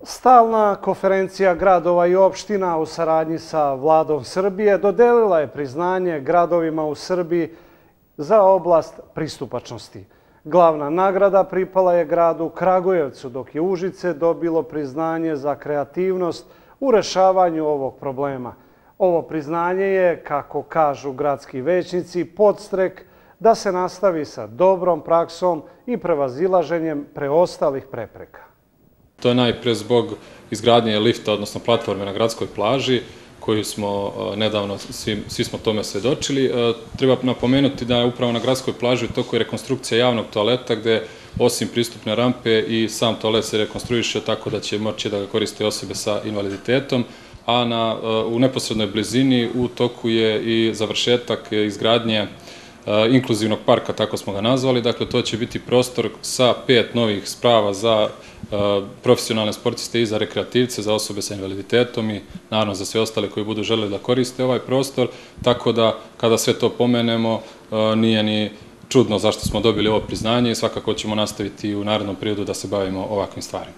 Stalna konferencija gradova i opština u saradnji sa Vladom Srbije dodelila je priznanje gradovima u Srbiji za oblast pristupačnosti. Glavna nagrada pripala je gradu Kragujevcu, dok je Užice dobilo priznanje za kreativnost u rešavanju ovog problema. Ovo priznanje je, kako kažu gradski većnici, podstrek da se nastavi sa dobrom praksom i prevazilaženjem preostalih prepreka. To je najpre zbog izgradnje lifta, odnosno platforme na gradskoj plaži, koju smo nedavno, svi smo tome svedočili. Treba napomenuti da je upravo na gradskoj plaži u toku je rekonstrukcija javnog toaleta, gde osim pristupne rampe i sam toalet se rekonstruiše tako da će moći da ga koriste osobe sa invaliditetom, a u neposrednoj blizini u toku je i završetak izgradnje inkluzivnog parka, tako smo ga nazvali. Dakle, to će biti prostor sa 5 novih sprava za profesionalne sportiste i za rekreativce, za osobe sa invaliditetom i naravno za sve ostale koji budu želeli da koriste ovaj prostor. Tako da, kada sve to pomenemo, nije ni čudno zašto smo dobili ovo priznanje i svakako ćemo nastaviti u narednom periodu da se bavimo ovakvim stvarima.